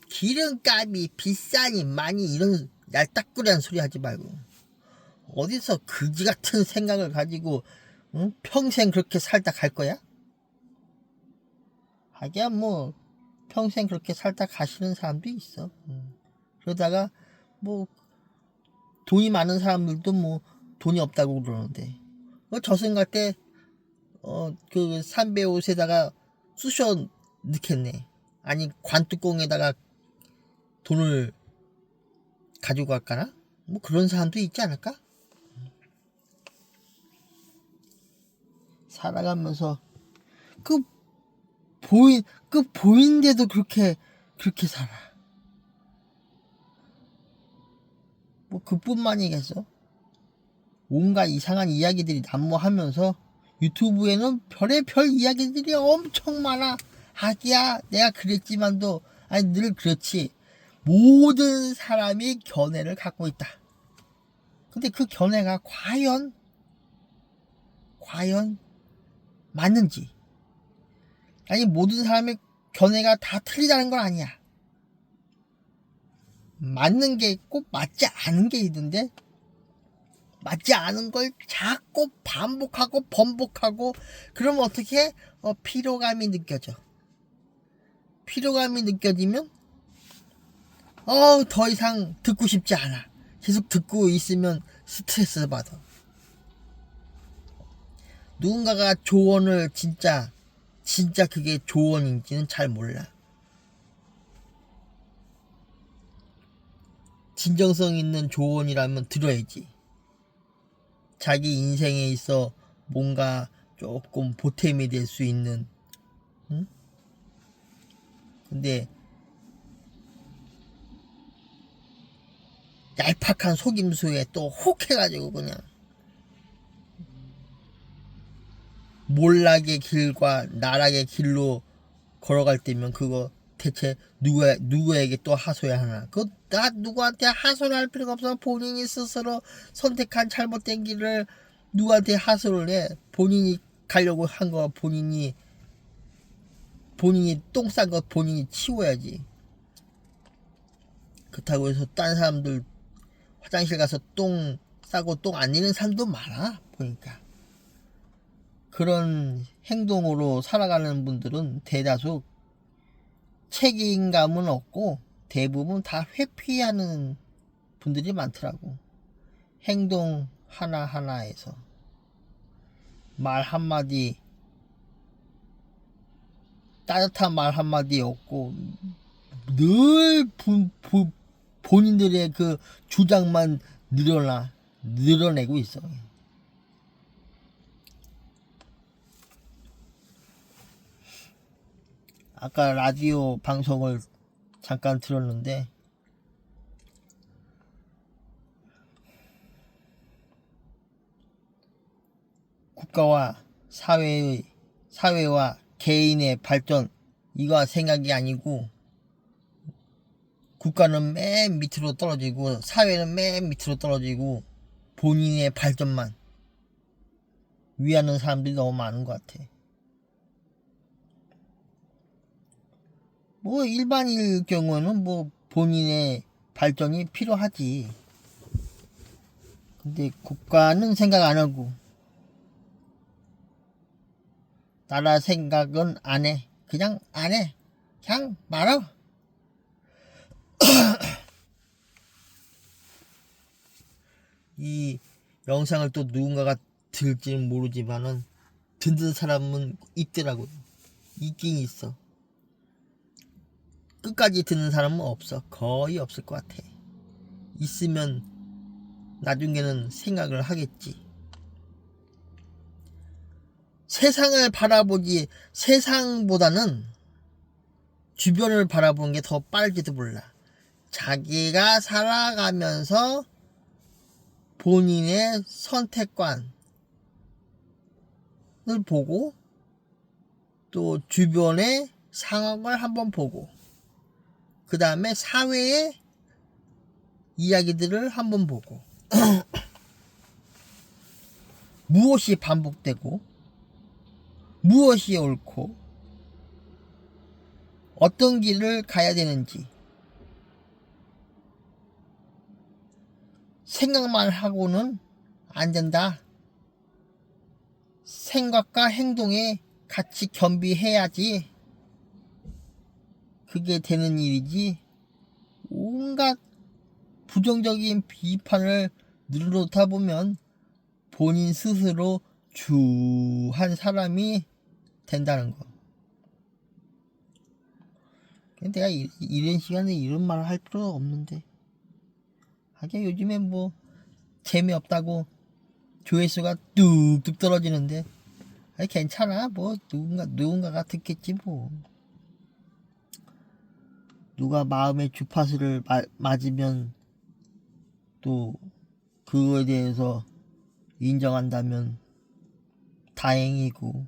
기름값이 비싸니 많이 이런 얄딱구리한 소리 하지 말고 어디서 그지 같은 생각을 가지고 응? 평생 그렇게 살다 갈 거야? 하기야 뭐 평생 그렇게 살다 가시는 사람도 있어. 그러다가 뭐 돈이 많은 사람들도 뭐 돈이 없다고 그러는데 저승 갈 때 그 삼배 옷에다가 쑤셔 넣겠네. 아니 관뚜껑에다가 돈을 가지고 갈까나? 뭐 그런 사람도 있지 않을까? 살아가면서 보이는데도 그렇게 살아. 뭐 그뿐만이겠어. 온갖 이상한 이야기들이 난무하면서 유튜브에는 별의별 이야기들이 엄청 많아. 하기야 내가 그랬지만도 아니 늘 그렇지. 모든 사람이 견해를 갖고 있다. 근데 그 견해가 과연 맞는지. 아니 모든 사람의 견해가 다 틀리다는 건 아니야. 맞는 게 있고 맞지 않은 게 있는데 맞지 않은 걸 자꾸 반복하고 번복하고 그러면 어떻게 피로감이 느껴져. 피로감이 느껴지면 더 이상 듣고 싶지 않아. 계속 듣고 있으면 스트레스 받아. 누군가가 조언을 진짜 그게 조언인지는 잘 몰라. 진정성 있는 조언이라면 들어야지. 자기 인생에 있어 뭔가 조금 보탬이 될 수 있는. 응? 근데 얄팍한 속임수에 또 혹 해가지고 그냥 몰락의 길과 나락의 길로 걸어갈 때면 그거 대체 누구에게 또 하소야 하나. 그거 나 누구한테 하소할 필요가 없어. 본인이 스스로 선택한 잘못된 길을 누구한테 하소를 해. 본인이 가려고 한 거 본인이 똥 싼 거 본인이 치워야지. 그렇다고 해서 딴 사람들 화장실 가서 똥 싸고 똥 안 내는 사람도 많아 보니까. 그런 행동으로 살아가는 분들은 대다수 책임감은 없고 대부분 다 회피하는 분들이 많더라고. 행동 하나하나에서 말 한마디, 따뜻한 말 한마디 없고 늘 본인들의 그 주장만 늘어내고 있어. 아까 라디오 방송을 잠깐 들었는데 국가와 사회와 개인의 발전 이거 생각이 아니고 국가는 맨 밑으로 떨어지고 사회는 맨 밑으로 떨어지고 본인의 발전만 위하는 사람들이 너무 많은 것 같아. 뭐 일반일 경우는 뭐 본인의 발전이 필요하지. 근데 국가는 생각 안 하고 나라 생각은 안 해. 그냥 안 해. 그냥 말아. 이 영상을 또 누군가가 들지는 모르지만은 듣는 사람은 있더라고요. 있긴 있어. 끝까지 듣는 사람은 없어. 거의 없을 것 같아. 있으면 나중에는 생각을 하겠지. 세상을 바라보기, 세상보다는 주변을 바라보는 게 더 빠를지도 몰라. 자기가 살아가면서 본인의 선택관을 보고 또 주변의 상황을 한번 보고 그 다음에 사회의 이야기들을 한번 보고 무엇이 반복되고 무엇이 옳고 어떤 길을 가야 되는지 생각만 하고는 안 된다. 생각과 행동에 같이 겸비해야지 그게 되는 일이지. 온갖 부정적인 비판을 늘어놓다 보면 본인 스스로 주한 사람이 된다는 거. 내가 이런 시간에 이런 말을 할 필요가 없는데 하긴 요즘에 뭐 재미없다고 조회수가 뚝뚝 떨어지는데 아니 괜찮아. 뭐 누군가가 듣겠지 뭐. 누가 마음의 주파수를 맞으면 또 그거에 대해서 인정한다면 다행이고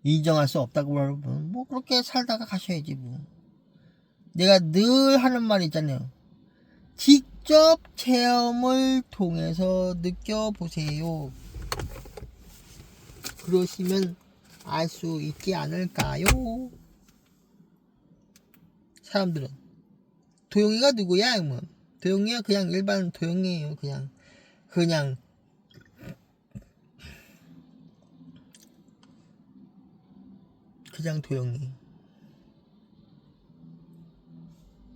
인정할 수 없다고 그러면 뭐 그렇게 살다가 가셔야지 뭐. 내가 늘 하는 말 있잖아요. 직접 체험을 통해서 느껴보세요. 그러시면 알 수 있지 않을까요? 사람들은 도영이가 누구야? 뭐 도영이가 그냥 일반 도영이에요. 그냥 도영이.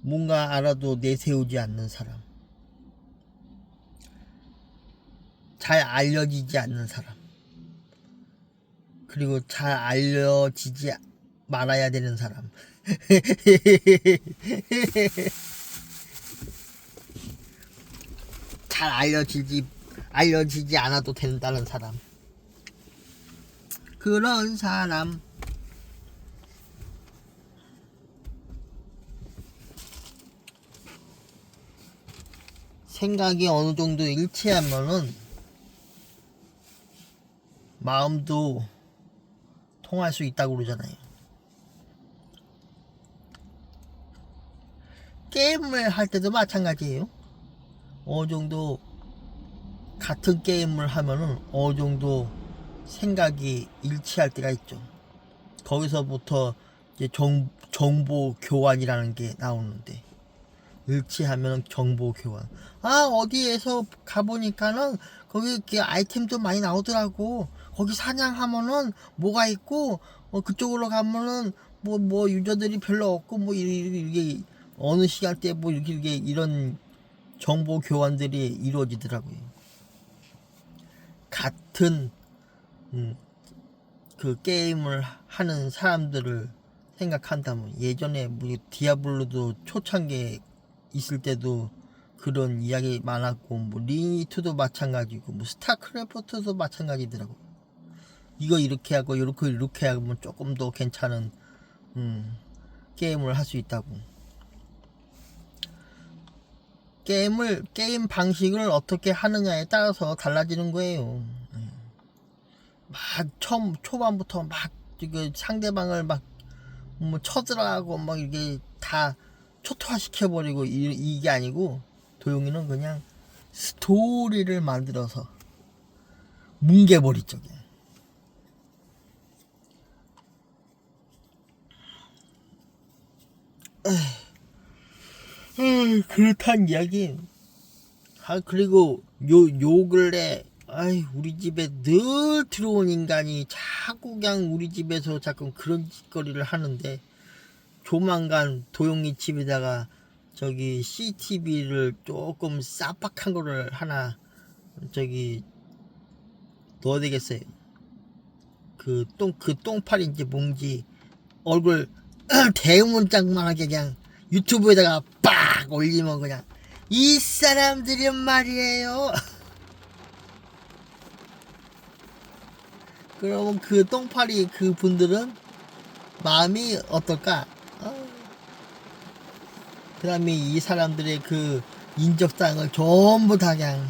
뭔가 알아도 내세우지 않는 사람. 잘 알려지지 않는 사람. 그리고 잘 알려지지 말아야 되는 사람. 잘 알려지지 않아도 된다는 사람. 그런 사람. 생각이 어느 정도 일치하면은 마음도 통할 수 있다고 그러잖아요. 게임을 할 때도 마찬가지예요. 어느 정도 같은 게임을 하면은 어느 정도 생각이 일치할 때가 있죠. 거기서부터 이제 정보 교환이라는 게 나오는데 일치하면 정보 교환. 아 어디에서 가보니까는 거기 이렇게 아이템도 많이 나오더라고. 거기 사냥하면은 뭐가 있고 그쪽으로 가면은 뭐 유저들이 별로 없고 뭐 이게 어느 시간대에 뭐 이렇게 이런 정보 교환들이 이루어지더라고요. 같은 그 게임을 하는 사람들을 생각한다면 예전에 뭐 디아블로도 초창기에 있을 때도 그런 이야기 많았고 뭐 리니트도 마찬가지고 뭐 스타크래프트도 마찬가지더라고. 이거 이렇게 하고 이렇게 하면 조금 더 괜찮은 게임을 할 수 있다고. 게임 방식을 어떻게 하느냐에 따라서 달라지는 거예요. 막 초반부터 막 상대방을 막 뭐 쳐들어가고 막 이게 다 초토화시켜버리고 이게 아니고 도용이는 그냥 스토리를 만들어서 뭉개버리죠. 그렇단 이야기. 그리고 요 근래 우리 집에 늘 들어온 인간이 자꾸 그냥 우리 집에서 자꾸 그런 짓거리를 하는데, 조만간 도용이 집에다가 저기 CCTV를 조금 쌈박한 거를 하나 저기 넣어야 되겠어요. 그 똥파리인지 뭔지 얼굴 대문짝만하게 그냥 유튜브에다가 빡 올리면 그냥 이 사람들이 말이에요. 그러면 그 똥파리 그 분들은 마음이 어떨까? 그 다음에 이 사람들의 그 인적사항을 전부 다 그냥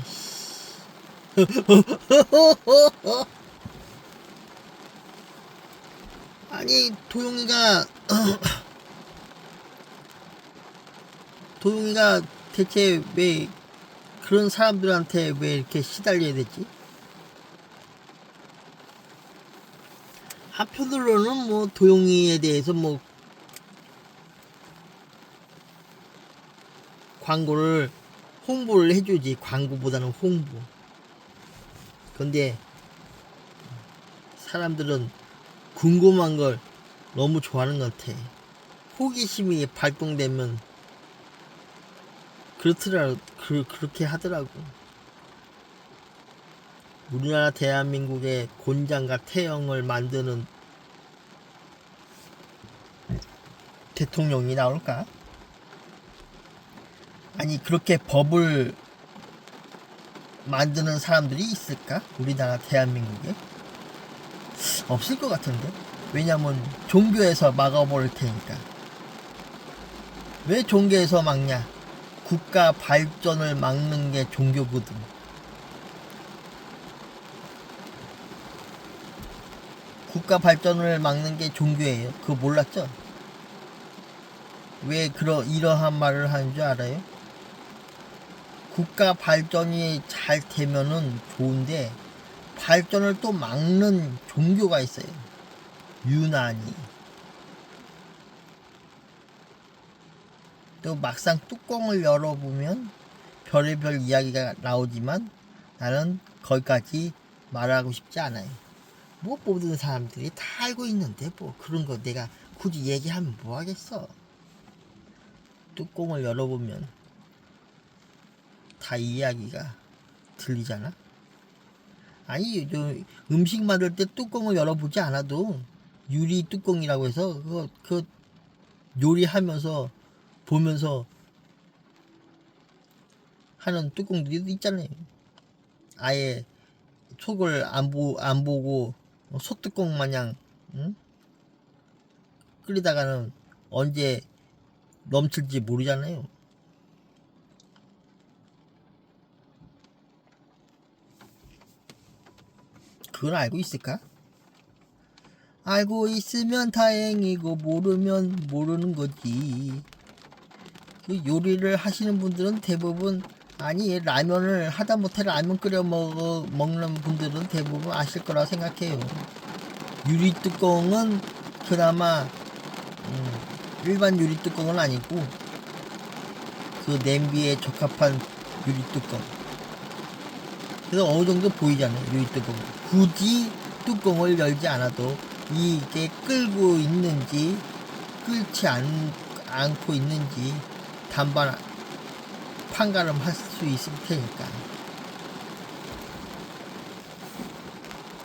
아니 도용이가 대체 왜 그런 사람들한테 왜 이렇게 시달려야 되지? 한편으로는 뭐 도용이에 대해서 뭐 홍보를 해주지. 광고보다는 홍보. 근데 사람들은 궁금한 걸 너무 좋아하는 것 같아. 호기심이 발동되면 그렇게 하더라고. 우리나라 대한민국의 곤장과 태영을 만드는 대통령이 나올까? 아니 그렇게 법을 만드는 사람들이 있을까? 우리나라 대한민국에? 없을 것 같은데? 왜냐면 종교에서 막아버릴 테니까. 왜 종교에서 막냐? 국가 발전을 막는 게 종교거든. 국가 발전을 막는 게 종교예요. 그거 몰랐죠? 왜 이러한 말을 하는 줄 알아요? 국가 발전이 잘 되면은 좋은데 발전을 또 막는 종교가 있어요. 유난히. 또 막상 뚜껑을 열어보면 별의별 이야기가 나오지만 나는 거기까지 말하고 싶지 않아요. 뭐 모든 사람들이 다 알고 있는데 뭐 그런 거 내가 굳이 얘기하면 뭐 하겠어. 뚜껑을 열어보면 다 이야기가 들리잖아. 아니 음식 만들 때 뚜껑을 열어보지 않아도 유리 뚜껑이라고 해서 그거 요리하면서 보면서 하는 뚜껑들이 있잖아요. 아예 속을 안 보고 소뚜껑 마냥 끓이다가는 언제 넘칠지 모르잖아요. 그걸 알고 있을까? 알고 있으면 다행이고 모르면 모르는 거지. 그 요리를 하시는 분들은 대부분 아니 라면을 하다못해 라면 끓여 먹는 분들은 대부분 아실 거라 생각해요. 유리 뚜껑은 그나마 일반 유리 뚜껑은 아니고 그 냄비에 적합한 유리 뚜껑. 그래서 어느 정도 보이잖아요. 유리 뚜껑. 굳이 뚜껑을 열지 않아도 이게 끓고 있는지 끓지 않고 있는지 판가름 할 수 있을 테니까.